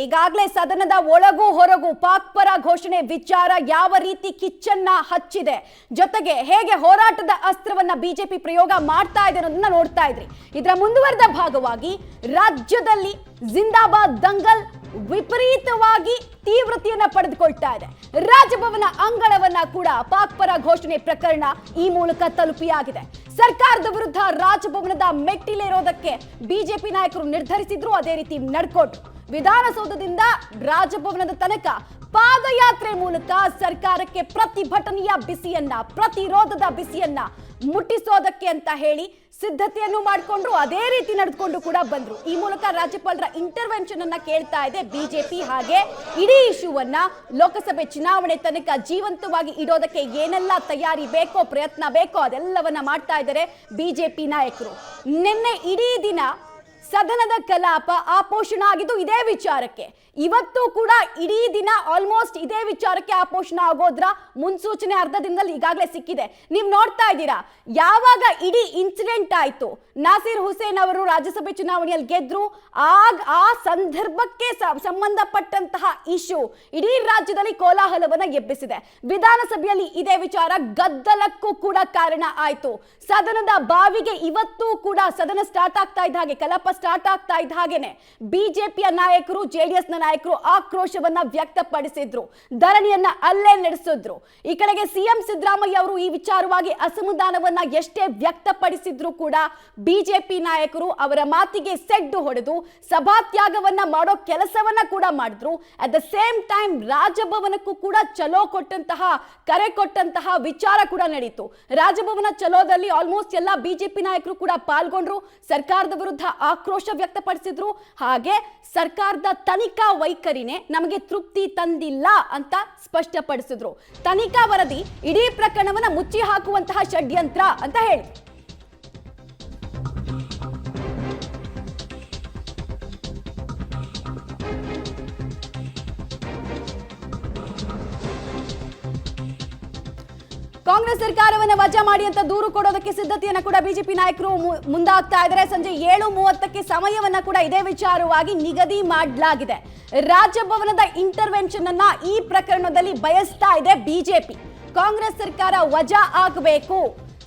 ಈಗಾಗಲೇ ಸದನದ ಒಳಗೂ ಹೊರಗೂ ಪಾಕ್ ಪರ ಘೋಷಣೆ ವಿಚಾರ ಯಾವ ರೀತಿ ಕಿಚ್ಚನ್ನ ಹಚ್ಚಿದೆ, ಜೊತೆಗೆ ಹೇಗೆ ಹೋರಾಟದ ಅಸ್ತ್ರವನ್ನ ಬಿಜೆಪಿ ಪ್ರಯೋಗ ಮಾಡ್ತಾ ಇದೆ ಅನ್ನೋದನ್ನ ನೋಡ್ತಾ ಇದ್ರಿ. ಇದರ ಮುಂದುವರೆದ ಭಾಗವಾಗಿ ರಾಜ್ಯದಲ್ಲಿ ಜಿಂದಾಬಾದ್ ದಂಗಲ್ ವಿಪರೀತವಾಗಿ ತೀವ್ರತೆಯನ್ನ ಪಡೆದುಕೊಳ್ತಾ ಇದೆ. ರಾಜಭವನ ಅಂಗಳವನ್ನ ಕೂಡ ಪಾಕ್ ಪರ ಘೋಷಣೆ ಪ್ರಕರಣ ಈ ಮೂಲಕ ತಲುಪಿಯಾಗಿದೆ. ಸರ್ಕಾರದ ವಿರುದ್ಧ ರಾಜಭವನದ ಮೆಟ್ಟಿಲೇರೋದಕ್ಕೆ ಬಿಜೆಪಿ ನಾಯಕರು ನಿರ್ಧರಿಸಿದ್ರು, ಅದೇ ರೀತಿ ನಡ್ಕೊಟ್ರು. ವಿಧಾನಸೌಧದಿಂದ ರಾಜಭವನದ ತನಕ ಪಾದಯಾತ್ರೆ ಮೂಲಕ ಸರ್ಕಾರಕ್ಕೆ ಪ್ರತಿಭಟನೆಯ ಬಿಸಿಯನ್ನ, ಪ್ರತಿರೋಧದ ಬಿಸಿಯನ್ನ ಮುಟ್ಟಿಸೋದಕ್ಕೆ ಅಂತ ಹೇಳಿ ಸಿದ್ಧತೆಯನ್ನು ಮಾಡಿಕೊಂಡ್ರು. ಅದೇ ರೀತಿ ನಡೆದುಕೊಂಡು ಕೂಡ ಬಂದ್ರು. ಈ ಮೂಲಕ ರಾಜ್ಯಪಾಲರ ಇಂಟರ್ವೆನ್ಷನ್ ಅನ್ನ ಕೇಳ್ತಾ ಇದೆ ಬಿಜೆಪಿ. ಹಾಗೆ ಇಡೀ ಇಶ್ಯೂವನ್ನ ಲೋಕಸಭೆ ಚುನಾವಣೆ ತನಕ ಜೀವಂತವಾಗಿ ಇಡೋದಕ್ಕೆ ಏನೆಲ್ಲ ತಯಾರಿ ಬೇಕೋ, ಪ್ರಯತ್ನ ಬೇಕೋ ಅದೆಲ್ಲವನ್ನ ಮಾಡ್ತಾ ಇದ್ದಾರೆ ಬಿಜೆಪಿ ನಾಯಕರು. ನಿನ್ನೆ ಇಡೀ ದಿನ ಸದನದ ಕಲಾಪ ಆಪೋಷಣ ಆಗಿದ್ದು ಇದೇ ವಿಚಾರಕ್ಕೆ. ಇವತ್ತು ಕೂಡ ಇಡೀ ದಿನ ಆಲ್ಮೋಸ್ಟ್ ಇದೇ ವಿಚಾರಕ್ಕೆ ಆಪೋಷಣ ಆಗೋದ್ರ ಮುನ್ಸೂಚನೆ ಅರ್ಧ ದಿನದಲ್ಲಿ ಈಗಾಗಲೇ ಸಿಕ್ಕಿದೆ. ನೀವು ನೋಡ್ತಾ ಇದ್ದೀರಾ, ಯಾವಾಗ ಇಡೀ ಇನ್ಸಿಡೆಂಟ್ ಆಯ್ತು, ನಾಸೀರ್ ಹುಸೇನ್ ಅವರು ರಾಜ್ಯಸಭೆ ಚುನಾವಣೆಯಲ್ಲಿ ಗೆದ್ರು, ಆ ಸಂದರ್ಭಕ್ಕೆ ಸಂಬಂಧಪಟ್ಟಂತಹ ಇಶ್ಯೂ ಇಡೀ ರಾಜ್ಯದಲ್ಲಿ ಕೋಲಾಹಲವನ್ನ ಎಬ್ಬಿಸಿದೆ. ವಿಧಾನಸಭೆಯಲ್ಲಿ ಇದೇ ವಿಚಾರ ಗದ್ದಲಕ್ಕೂ ಕೂಡ ಕಾರಣ ಆಯ್ತು. ಸದನದ ಬಾವಿಗೆ ಇವತ್ತು ಕೂಡ ಸದನ ಸ್ಟಾರ್ಟ್ ಆಗ್ತಾ ಇದ್ದ ಹಾಗೆ, ಕಲಾಪ ಸ್ಟಾರ್ಟ್ ಆಗ್ತಾ ಇದ್ದ ಹಾಗೇನೆ ಬಿಜೆಪಿಯ ನಾಯಕರು, ಜೆಡಿಎಸ್ ನ ನಾಯಕರು ಆಕ್ರೋಶವನ್ನ ವ್ಯಕ್ತಪಡಿಸಿದ್ರು, ಧರಣಿಯನ್ನ ಅಲ್ಲೇ ನಡೆಸಿದ್ರು. ಈ ಕಡೆಗೆ ಸಿಎಂ ಸಿದ್ದರಾಮಯ್ಯ ಅವರು ಈ ವಿಚಾರವಾಗಿ ಅಸಮಾಧಾನವನ್ನ ಎಷ್ಟೇ ವ್ಯಕ್ತಪಡಿಸಿದ್ರು ಕೂಡ ಬಿಜೆಪಿ ನಾಯಕರು ಅವರ ಮಾತಿಗೆ ಸೆಡ್ಡು ಹೊಡೆದು ಸಭಾತ್ಯಾಗವನ್ನ ಮಾಡೋ ಕೆಲಸವನ್ನ ಕೂಡ ಮಾಡಿದ್ರು. ಅಟ್ ದ ಸೇಮ್ ಟೈಮ್ ರಾಜಭವನಕ್ಕೂ ಕೂಡ ಚಲೋ ಕೊಟ್ಟಂತಹ, ಕರೆ ಕೊಟ್ಟಂತಹ ವಿಚಾರ ಕೂಡ ನಡೀತು. ರಾಜಭವನ ಚಲೋದಲ್ಲಿ ಆಲ್ಮೋಸ್ಟ್ ಎಲ್ಲ ಬಿಜೆಪಿ ನಾಯಕರು ಕೂಡ ಪಾಲ್ಗೊಂಡ್ರು. ಸರ್ಕಾರದ ವಿರುದ್ಧ ಆಕ್ರೋಶ ವ್ಯಕ್ತಪಡಿಸಿದ್ರು. ಹಾಗೆ ಸರ್ಕಾರದ ತನಿಖಾ ವೈಖರಿನೇ ನಮಗೆ ತೃಪ್ತಿ ತಂದಿಲ್ಲ ಅಂತ ಸ್ಪಷ್ಟಪಡಿಸಿದ್ರು. ತನಿಖಾ ವರದಿ ಇಡೀ ಪ್ರಕರಣವನ್ನ ಮುಚ್ಚಿ ಹಾಕುವಂತಹ ಷಡ್ಯಂತ್ರ ಅಂತ ಹೇಳಿ ಕಾಂಗ್ರೆಸ್ ಸರ್ಕಾರವನ್ನ ವಜಾ ಮಾಡಿ ಅಂತ ದೂರು ಕೊಡೋದಕ್ಕೆ ಸಿದ್ಧತೆಯನ್ನ ಕೂಡ ಬಿಜೆಪಿ ನಾಯಕರು ಮುಂದಾಗ್ತಾ ಇದ್ದಾರೆ. ಸಂಜೆ 7:30ಕ್ಕೆ ಸಮಯವನ್ನ ಕೂಡ ಇದೇ ವಿಚಾರವಾಗಿ ನಿಗದಿ ಮಾಡಲಾಗಿದೆ. ರಾಜಭವನದ ಇಂಟರ್ವೆನ್ಷನ್ ಅನ್ನ ಈ ಪ್ರಕರಣದಲ್ಲಿ ಬಯಸ್ತಾ ಇದೆ ಬಿಜೆಪಿ. ಕಾಂಗ್ರೆಸ್ ಸರ್ಕಾರ ವಜಾ ಆಗಬೇಕು,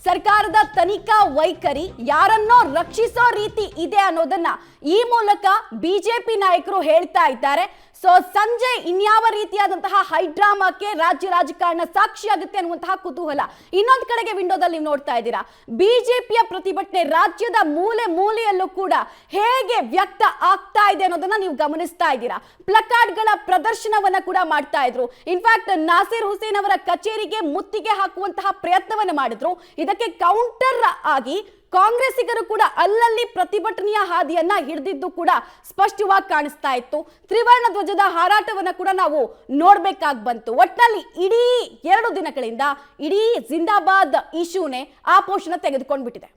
ಸರ್ಕಾರದ ತನಿಖಾ ವೈಖರಿ ಯಾರನ್ನೋ ರಕ್ಷಿಸೋ ರೀತಿ ಇದೆ ಅನ್ನೋದನ್ನ ಈ ಮೂಲಕ ಬಿಜೆಪಿ ನಾಯಕರು ಹೇಳ್ತಾ ಇದ್ದಾರೆ. ಸೊ ಸಂಜೆ ಇನ್ಯಾವ ರೀತಿಯಾದಂತಹ ಹೈಡ್ರಾಮಾಕ್ಕೆ ರಾಜ್ಯ ರಾಜಕಾರಣ ಸಾಕ್ಷಿಯಾಗುತ್ತೆ ಅನ್ನುವಂತಹ ಕುತೂಹಲ. ಇನ್ನೊಂದು ಕಡೆಗೆ ವಿಂಡೋದಲ್ಲಿ ನೀವು ನೋಡ್ತಾ ಇದ್ದೀರಾ, ಬಿಜೆಪಿಯ ಪ್ರತಿಭಟನೆ ರಾಜ್ಯದ ಮೂಲೆ ಮೂಲೆಯಲ್ಲೂ ಕೂಡ ಹೇಗೆ ವ್ಯಕ್ತ ಆಗ್ತಾ ಇದೆ ಅನ್ನೋದನ್ನ ನೀವು ಗಮನಿಸ್ತಾ ಇದ್ದೀರಾ. ಪ್ಲಕಾರ್ಡ್ಗಳ ಪ್ರದರ್ಶನವನ್ನ ಕೂಡ ಮಾಡ್ತಾ ಇದ್ರು. ಇನ್ಫ್ಯಾಕ್ಟ್ ನಾಸೀರ್ ಹುಸೇನ್ ಅವರ ಕಚೇರಿಗೆ ಮುತ್ತಿಗೆ ಹಾಕುವಂತಹ ಪ್ರಯತ್ನವನ್ನು ಮಾಡಿದ್ರು. ಇದಕ್ಕೆ ಕೌಂಟರ್ ಆಗಿ ಕಾಂಗ್ರೆಸ್ಸಿಗರು ಕೂಡ ಅಲ್ಲಲ್ಲಿ ಪ್ರತಿಭಟನೆಯ ಹಾದಿಯನ್ನ ಹಿಡಿದಿದ್ದು ಕೂಡ ಸ್ಪಷ್ಟವಾಗಿ ಕಾಣಿಸ್ತಾ ಇತ್ತು. ತ್ರಿವರ್ಣ ಧ್ವಜದ ಹಾರಾಟವನ್ನ ಕೂಡ ನಾವು ನೋಡ್ಬೇಕಾಗಿ ಬಂತು. ಒಟ್ಟಿನಲ್ಲಿ ಇಡೀ 2 ದಿನಗಳಿಂದ ಇಡೀ ಜಿಂದಾಬಾದ್ ಇಶ್ಯೂನೇ ಆಪೋಷಣ ತೆಗೆದುಕೊಂಡು ಬಿಟ್ಟಿದೆ.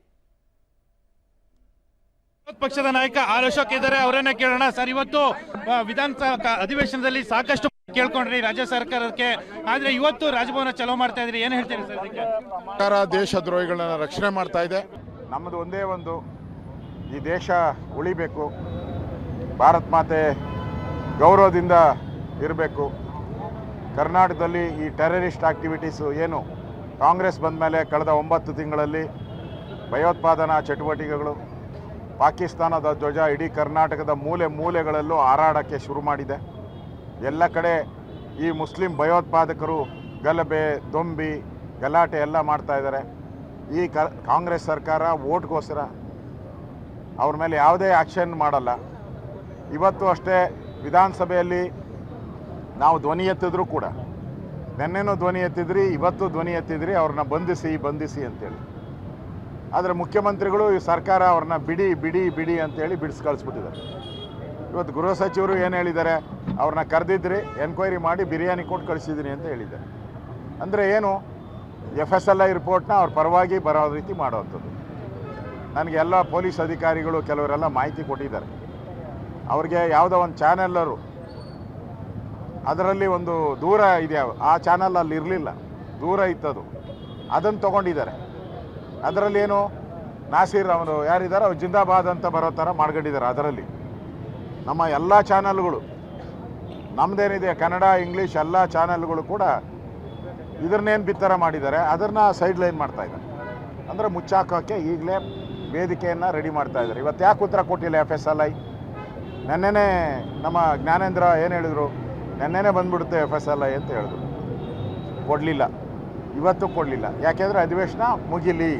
ಪಕ್ಷದ ನಾಯಕ ಆರ್ ಅಶೋಕ್ ಇದ್ದಾರೆ, ಅವರನ್ನ ಕೇಳೋಣ. ಸರ್, ಇವತ್ತು ವಿಧಾನಸಭಾ ಅಧಿವೇಶನದಲ್ಲಿ ಸಾಕಷ್ಟು ಕೇಳ್ಕೊಂಡ್ರಿ ರಾಜ್ಯ ಸರ್ಕಾರಕ್ಕೆ, ಆದ್ರೆ ಇವತ್ತು ರಾಜಭವನ ಚಲೋ ಮಾಡ್ತಾ ಇದ್ರಿ, ಏನ್ ಹೇಳ್ತೀರಿ ಸರ್? ಸರ್ಕಾರ ದೇಶದ್ರೋಹಿಗಳನ್ನ ರಕ್ಷಣೆ ಮಾಡ್ತಾ ಇದೆ. ನಮ್ಮದು ಒಂದೇ ಒಂದು, ಈ ದೇಶ ಉಳಿಬೇಕು, ಭಾರತ್ ಮಾತೆ ಗೌರವದಿಂದ ಇರಬೇಕು. ಕರ್ನಾಟಕದಲ್ಲಿ ಈ ಟೆರರಿಸ್ಟ್ ಆಕ್ಟಿವಿಟೀಸು ಏನು ಕಾಂಗ್ರೆಸ್ ಬಂದ ಮೇಲೆ ಕಳೆದ 9 ತಿಂಗಳಲ್ಲಿ ಭಯೋತ್ಪಾದನಾ ಚಟುವಟಿಕೆಗಳು, ಪಾಕಿಸ್ತಾನದ ಧ್ವಜ ಇಡೀ ಕರ್ನಾಟಕದ ಮೂಲೆ ಮೂಲೆಗಳಲ್ಲೂ ಹಾರಾಡೋಕ್ಕೆ ಶುರು ಮಾಡಿದೆ. ಎಲ್ಲ ಕಡೆ ಈ ಮುಸ್ಲಿಂ ಭಯೋತ್ಪಾದಕರು ಗಲಭೆ, ದೊಂಬಿ, ಗಲಾಟೆ ಎಲ್ಲ ಮಾಡ್ತಾ ಇದ್ದಾರೆ. ಈ ಕಾಂಗ್ರೆಸ್ ಸರ್ಕಾರ ವೋಟ್ಗೋಸ್ಕರ ಅವ್ರ ಮೇಲೆ ಯಾವುದೇ ಆ್ಯಕ್ಷನ್ ಮಾಡಲ್ಲ. ಇವತ್ತು ಅಷ್ಟೇ ವಿಧಾನಸಭೆಯಲ್ಲಿ ನಾವು ಧ್ವನಿ ಎತ್ತಿದ್ರು ಕೂಡ, ನೆನ್ನೆನೂ ಧ್ವನಿ ಎತ್ತಿದ್ರಿ, ಇವತ್ತು ಧ್ವನಿ ಎತ್ತಿದ್ರಿ, ಅವ್ರನ್ನ ಬಂಧಿಸಿ ಅಂತೇಳಿ. ಆದರೆ ಮುಖ್ಯಮಂತ್ರಿಗಳು ಈ ಸರ್ಕಾರ ಅವ್ರನ್ನ ಬಿಡಿ ಅಂತೇಳಿ ಬಿಡಿಸಿ ಕಳಿಸ್ಬಿಟ್ಟಿದ್ದಾರೆ. ಇವತ್ತು ಗೃಹ ಸಚಿವರು ಏನು ಹೇಳಿದ್ದಾರೆ, ಅವ್ರನ್ನ ಕರೆದಿದ್ರಿ, ಎನ್ಕ್ವೈರಿ ಮಾಡಿ ಬಿರಿಯಾನಿ ಕೊಟ್ಟು ಕಳಿಸಿದ್ದೀನಿ ಅಂತ ಹೇಳಿದ್ದಾರೆ. ಅಂದರೆ ಏನು, FSLI ರಿಪೋರ್ಟ್ನ ಅವ್ರ ಪರವಾಗಿ ಬರೋ ರೀತಿ ಮಾಡೋವಂಥದ್ದು. ನನಗೆ ಎಲ್ಲ ಪೊಲೀಸ್ ಅಧಿಕಾರಿಗಳು ಕೆಲವರೆಲ್ಲ ಮಾಹಿತಿ ಕೊಟ್ಟಿದ್ದಾರೆ. ಅವ್ರಿಗೆ ಯಾವುದೋ ಒಂದು ಚಾನೆಲ್ಲರು ಅದರಲ್ಲಿ ಒಂದು ದೂರ ಇದೆ, ಆ ಚಾನಲ್ ಅಲ್ಲಿ ಇರಲಿಲ್ಲ, ದೂರ ಇತ್ತದು, ಅದನ್ನು ತೊಗೊಂಡಿದ್ದಾರೆ. ಅದರಲ್ಲಿ ಏನು ನಾಸೀರ್ ಅವರು ಯಾರಿದ್ದಾರೆ, ಅವ್ರು ಜಿಂದಾಬಾದ್ ಅಂತ ಬರೋ ಥರ ಮಾಡ್ಕೊಂಡಿದ್ದಾರೆ. ಅದರಲ್ಲಿ ನಮ್ಮ ಎಲ್ಲ ಚಾನಲ್ಗಳು ನಮ್ಮದೇನಿದೆ ಕನ್ನಡ ಇಂಗ್ಲೀಷ್ ಎಲ್ಲ ಚಾನೆಲ್ಗಳು ಕೂಡ ಇದನ್ನೇನು ಬಿತ್ತರ ಮಾಡಿದ್ದಾರೆ ಅದನ್ನು ಸೈಡ್ ಲೈನ್ ಮಾಡ್ತಾ ಇದ್ದಾರೆ. ಅಂದರೆ ಮುಚ್ಚಾಕೋಕ್ಕೆ ಈಗಲೇ ವೇದಿಕೆಯನ್ನು ರೆಡಿ ಮಾಡ್ತಾ ಇದ್ದಾರೆ. ಇವತ್ತು ಯಾಕೆ ಉತ್ತರ ಕೊಟ್ಟಿಲ್ಲ FSLI? ನೆನ್ನೆನೇ ನಮ್ಮ ಜ್ಞಾನೇಂದ್ರ ಏನು ಹೇಳಿದರು, ನೆನ್ನೆನೇ ಬಂದ್ಬಿಡುತ್ತೆ FSLI ಅಂತ ಹೇಳಿದ್ರು. ಕೊಡಲಿಲ್ಲ, ಇವತ್ತು ಕೊಡಲಿಲ್ಲ. ಯಾಕೆಂದರೆ ಅಧಿವೇಶನ ಮುಗಿಲಿ,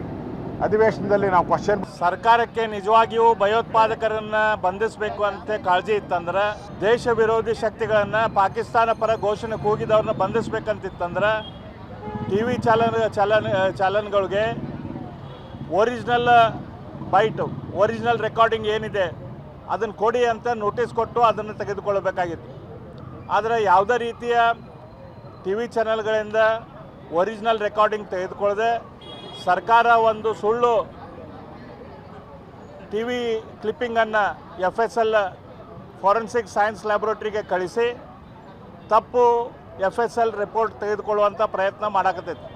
ಅಧಿವೇಶನದಲ್ಲಿ ನಾವು ಕ್ವಶನ್. ಸರ್ಕಾರಕ್ಕೆ ನಿಜವಾಗಿಯೂ ಭಯೋತ್ಪಾದಕರನ್ನ ಬಂಧಿಸಬೇಕು ಅಂತ ಕಾಳಜಿ ಇತ್ತಂದ್ರೆ, ದೇಶ ವಿರೋಧಿ ಶಕ್ತಿಗಳನ್ನ ಪಾಕಿಸ್ತಾನ ಪರ ಘೋಷಣೆ ಕೂಗಿದವ್ರನ್ನ ಬಂಧಿಸಬೇಕಂತಿತ್ತಂದ್ರೆ TV ಚಾಲನ್ಗಳಿಗೆ ಒರಿಜಿನಲ್ ಬೈಟು, ಒರಿಜಿನಲ್ ರೆಕಾರ್ಡಿಂಗ್ ಏನಿದೆ ಅದನ್ನು ಕೊಡಿ ಅಂತ ನೋಟಿಸ್ ಕೊಟ್ಟು ಅದನ್ನು ತೆಗೆದುಕೊಳ್ಳಬೇಕಾಗಿತ್ತು. ಆದರೆ ಯಾವುದೇ ರೀತಿಯ TV ಚಾನೆಲ್ಗಳಿಂದ ಒರಿಜಿನಲ್ ರೆಕಾರ್ಡಿಂಗ್ ತೆಗೆದುಕೊಳ್ಳದೆ ಸರ್ಕಾರ ಒಂದು ಸುಳ್ಳು TV ಕ್ಲಿಪ್ಪಿಂಗನ್ನು FSL ಫಾರೆನ್ಸಿಕ್ ಸೈನ್ಸ್ ಲ್ಯಾಬೊರೇಟರಿಗೆ ಕಳಿಸಿ ತಪ್ಪು FSL ರಿಪೋರ್ಟ್ ತೆಗೆದುಕೊಳ್ಳುವಂಥ ಪ್ರಯತ್ನ ಮಾಡಕತ್ತೈತಿ.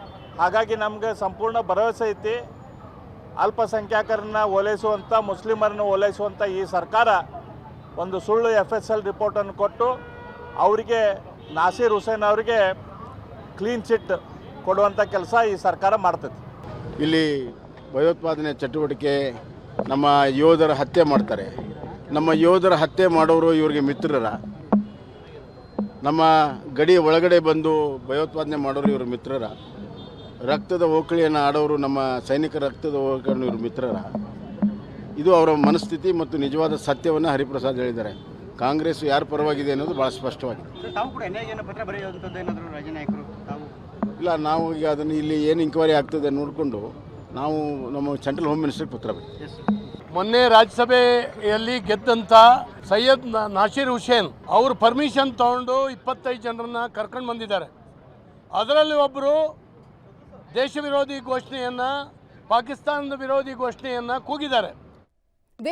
ಹಾಗಾಗಿ ನಮಗೆ ಸಂಪೂರ್ಣ ಭರವಸೆ ಐತಿ, ಅಲ್ಪಸಂಖ್ಯಾತರನ್ನ ಓಲೈಸುವಂಥ, ಮುಸ್ಲಿಮರನ್ನು ಓಲೈಸುವಂಥ ಈ ಸರ್ಕಾರ ಒಂದು ಸುಳ್ಳು FSL ರಿಪೋರ್ಟನ್ನು ಕೊಟ್ಟು ಅವರಿಗೆ, ನಾಸೀರ್ ಹುಸೇನ್ ಅವರಿಗೆ ಕ್ಲೀನ್ ಚಿಟ್ ಕೊಡುವಂಥ ಕೆಲಸ ಈ ಸರ್ಕಾರ ಮಾಡ್ತೈತಿ. ಇಲ್ಲಿ ಭಯೋತ್ಪಾದನೆ ಚಟುವಟಿಕೆ, ನಮ್ಮ ಯೋಧರ ಹತ್ಯೆ ಮಾಡ್ತಾರೆ. ನಮ್ಮ ಯೋಧರ ಹತ್ಯೆ ಮಾಡೋರು ಇವ್ರಿಗೆ ಮಿತ್ರರ, ನಮ್ಮ ಗಡಿ ಒಳಗಡೆ ಬಂದು ಭಯೋತ್ಪಾದನೆ ಮಾಡೋರು ಇವ್ರ ಮಿತ್ರರ, ರಕ್ತದ ಓಕಳಿಯನ್ನು ಆಡೋರು ನಮ್ಮ ಸೈನಿಕರ ರಕ್ತದ ಓಕಳಿಯನ್ನು ಇವ್ರ ಮಿತ್ರರ. ಇದು ಅವರ ಮನಸ್ಥಿತಿ ಮತ್ತು ನಿಜವಾದ ಸತ್ಯವನ್ನು ಹರಿಪ್ರಸಾದ್ ಹೇಳಿದ್ದಾರೆ. ಕಾಂಗ್ರೆಸ್ ಯಾರ ಪರವಾಗಿದೆ ಅನ್ನೋದು ಭಾಳ ಸ್ಪಷ್ಟವಾಗಿದೆ. ತಾವು ಕೂಡ ಎನ್ಐಎನ ಪತ್ರ ಬರೆಯುವಂಥದ್ದು ಏನಾದರೂ ರಾಜ್ಯ ನಾಯಕರು ತಾವು? ಇಲ್ಲ, ನಾವು ಈಗ ಅದನ್ನು ಇಲ್ಲಿ ಏನು ಇಂಕ್ವೈರಿ ಆಗ್ತದೆ ನೋಡಿಕೊಂಡು ನಾವು ನಮ್ಮ ಸೆಂಟ್ರಲ್ ಹೋಮ್ ಮಿನಿಸ್ಟರ್ಗೆ ಪತ್ರ ಬರೀತೀವಿ. ಮೊನ್ನೆ ರಾಜ್ಯಸಭೆಯಲ್ಲಿ ಗೆದ್ದಂಥ ಸೈಯದ್ ನಾಸೀರ್ ಹುಸೇನ್ ಅವರು ಪರ್ಮಿಷನ್ ತಗೊಂಡು 25 ಜನರನ್ನ ಕರ್ಕೊಂಡು ಬಂದಿದ್ದಾರೆ. ಅದರಲ್ಲಿ ಒಬ್ಬರು ದೇಶ ವಿರೋಧಿ ಘೋಷಣೆಯನ್ನು, ಪಾಕಿಸ್ತಾನದ ವಿರೋಧಿ ಘೋಷಣೆಯನ್ನು ಕೂಗಿದ್ದಾರೆ.